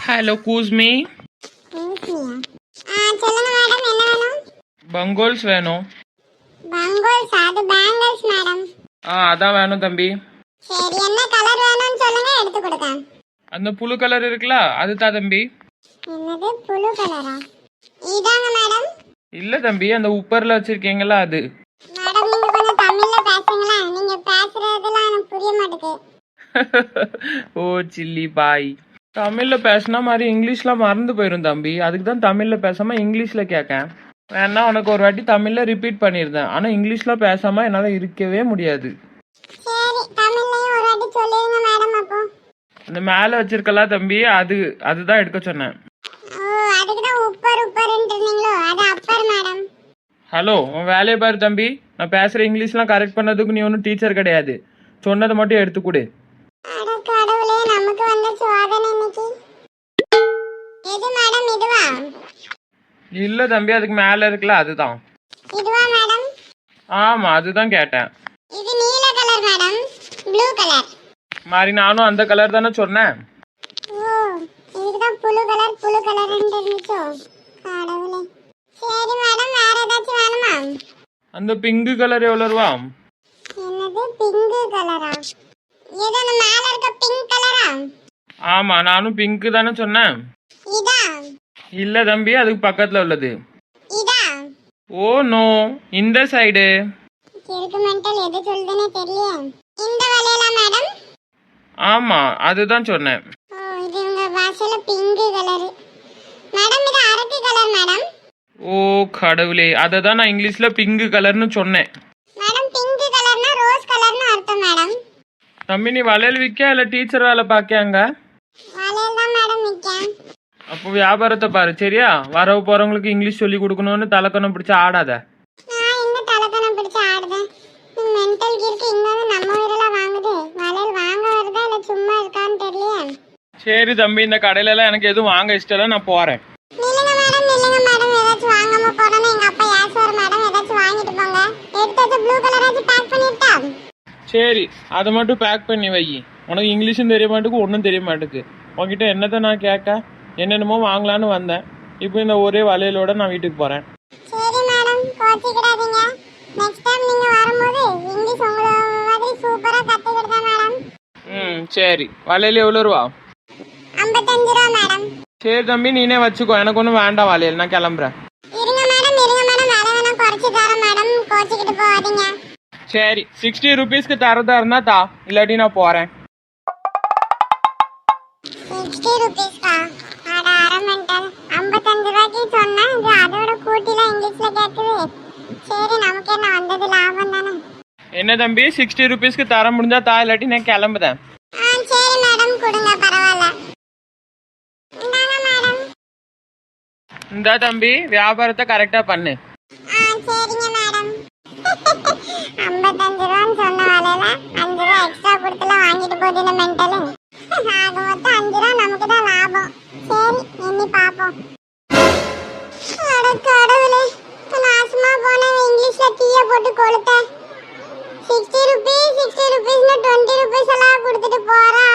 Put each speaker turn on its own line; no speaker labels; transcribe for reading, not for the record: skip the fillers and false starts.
Hello கூஸ்மி.
சொல்லுங்க madam, என்ன வேணும்?
பங்கோல்ஸ் வேணும்.
பங்கோல்ஸ்? அது பேங்கிள்ஸ் மேடம்.
அதான் வேணும் தம்பி.
சரி, என்ன கலர் வேணும்னு சொல்லுங்க, எடுத்து கொடுக்கேன்.
அந்த புழு கலர் இருக்குல்ல, அதுதான் தம்பி.
என்னது புழு கலரா? இதாங்க மேடம்.
இல்ல தம்பி, அந்த உப்பர்ல வச்சிருக்கீங்களா அது.
மேடம், நீங்க கொஞ்சம் தமிழ்ல பேசுங்களா, நீங்க பேசுறதெல்லாம் எனக்கு புரிய மாட்டேங்குது.
ஓ சில்லி பாய். தமிழ்ல பேசினா மாதிரி இங்கிலீஷ்லாம் மறந்து போயிடும் தம்பி. அதுக்கு தான் தமிழ்ல பேசாம இங்கிலீஷ்ல கேட்கேன். வேணா உனக்கு ஒரு வாட்டி தமிழ்ல ரிப்பீட் பண்ணியிருந்தேன். ஆனா இங்கிலீஷ்ல பேசாம என்னால இருக்கவே முடியாது.
சரி, தமிழ்லயும் ஒரு வாட்டி சொல்லிருங்க மேடம். அப்போ
அந்த மேல வச்சிருக்கலாம் தம்பி, அதுதான் எடுக்க சொன்னேன்.
ஓ, அதுக்கு தான் உப்பர் உப்பர்ன்றீங்களோ? அது அப்பர் மேடம்.
ஹலோ, உன் வேலையை பாரு தம்பி. நான் பேசுற இங்கிலீஷ்லாம் கரெக்ட் பண்ணதுக்கு நீ ஒன்றும் டீச்சர் கிடையாது. சொன்னதை மட்டும் எடுத்து கொடு.
அட கடவுளே, நமக்கு வந்த சோதனை இன்னைக்கு. எது மேடம், இதுவா?
இல்ல தம்பி, அதுக்கு மேல இருக்குல்ல, அதுதான்.
இதுவா மேடம்?
ஆமா, அதுதான் கேட்டேன்.
இது நீல கலர் மேடம், ப்ளூ கலர்.
மாதிரி நானும் அந்த கலர் தானே சொன்னேன்.
ஓ, இதுதான் புழு கலர்ன்னு இருந்துச்சோ? கடவுளே. சரி மேடம், வேற ஏதாச்சும் வேணுமா?
அந்த பிங்க் கலர் எவ்வளவு ரூபா?
என்னது பிங்க் கலரா? இது அந்த மேல இருக்க பிங்க் கலரா?
ஆமா, நானும் பிங்க் தானே சொன்னேன்.
இதா?
இல்ல தம்பி, அதுக்கு பக்கத்துல உள்ளது.
இதா?
ஓ நோ, இந்த சைடு.
கிறுக்கு மெண்டல், எது சொல்லுதுன்னே தெரியல. இந்த வலையில மேடம்?
ஆமா, அதுதான் சொன்னேன்.
ஓ, இது உங்க பாஷையில பிங்க் கலர் மேடம். இது அரக்கு கலர் மேடம்.
ஓ கடவுளே, அதை தான் நான் இங்கிலீஷ்ல பிங்க் கலர்னு சொன்னேன்.
மேடம், பிங்க் கலர்னா ரோஸ் கலர்னு அர்த்தம் மேடம்.
தம்பி, நீ வளையல் விற்க இல்ல டீச்சர் வேலை பார்க்காங்க?
வலையில தான் மேடம் நிக்கேன்.
அப்போ வியாபாரத்தை பாரு, சரியா? வரவு போறவங்களுக்கு இங்கிலீஷ் சொல்லி கொடுக்கணும்னு தலைக்கணம் பிடிச்ச ஆடாத.
நான் இந்த தலைக்கணம் பிடிச்சு ஆடுதேன். மென்டல் கிறுக்கு இன்னொரு நம்ம உயிரெல்லாம் வாங்குது. வளையல் வாங்க வருதா இல்ல சும்மா இருக்கான்னு தெரியல.
சரி தம்பி, இந்த கடையில எல்லாம் எனக்கு எதுவும் வாங்க இஷ்டம் இல்லை, நான் போறேன்.
நில்லுங்க மேடம், நில்லுங்க மேடம். ஏதாச்சும் வாங்காம போறேன்னு எங்க அப்பா ஏசுவார் மேடம். ஏதாச்சும் வாங்கிட்டு போங்க. எடுத்து வச்ச ப்ளூ கலராச்சும் பேக் பண்ணிட்டா?
சரி, அதை மட்டும் பேக் பண்ணி வை. உனக்கு இங்கிலீஷும் தெரிய மாட்டேக்கு, ஒன்றும் தெரிய மாட்டேக்கு. உன்கிட்ட என்னத்தை நான் கேட்க? என்னென்னமோ வாங்கலான்னு வந்தேன். இப்போ இந்த ஒரே வளையலோட நான் வீட்டுக்கு போறேன்.
சரி மேடம், கோச்சிக்கிடாதீங்க. நெக்ஸ்ட் டைம் நீங்க வரும்போது இங்கிலீஷ் உங்கள மாதிரி சூப்பரா கத்துக்கிட்டேன் மேடம்.
சரி. வளையல் எவ்வளோ ரூபா?
55 ரூபா மேடம்.
சரி தம்பி, நீனே வச்சுக்கோ. எனக்கு ஒன்றும் வேண்டாம் வளையல், நான் கிளம்புறேன்.
இருங்க மேடம், வேலை வேணா குறைச்சு தரேன் மேடம். கோச்சிக்கிட்டு போகாதீங்க.
சரி, 60 ருபீஸ்க்கு தரதா இருந்தா தா, இல்லாட்டி நான் போறேன்.
60 ருபீஸ்க்கா? அட அரை மெண்டல். 55 ரூபாய்க்கு சொன்னா இது அதோட கூட்டிலாம் இங்கிலீஷ்ல கேட்குது. சரி, நமக்கு என்ன வந்தது, லாபம் தானே.
என்ன தம்பி, 60 ருபீஸ்க்கு தர முடிஞ்சா தா, இல்லாட்டி நான் கிளம்புதேன்.
சரி மேடம், கொடுங்க, பரவாயில்ல. இந்தாங்க மேடம்.
இந்தா தம்பி, வியாபாரத்தை கரெக்டா பண்ணு.
சரிங்க மேடம். 55 ரூபான்னு சொன்ன வேலையில 5 ரூபா எக்ஸ்ட்ரா கொடுத்துலாம் வாங்கிட்டு போகுது இந்த மென்டலு. ஆக மொத்தம் 5 ரூபா நமக்கு தான் லாபம். சரி, எண்ணி பார்ப்போம். அட கடவுளே, நாசமா போன இங்கிலீஷ்ல டீயை போட்டு கொளுத்த. 60 ருபீஸ்னு 20 ருபீஸ் எல்லாம் கொடுத்துட்டு போறா.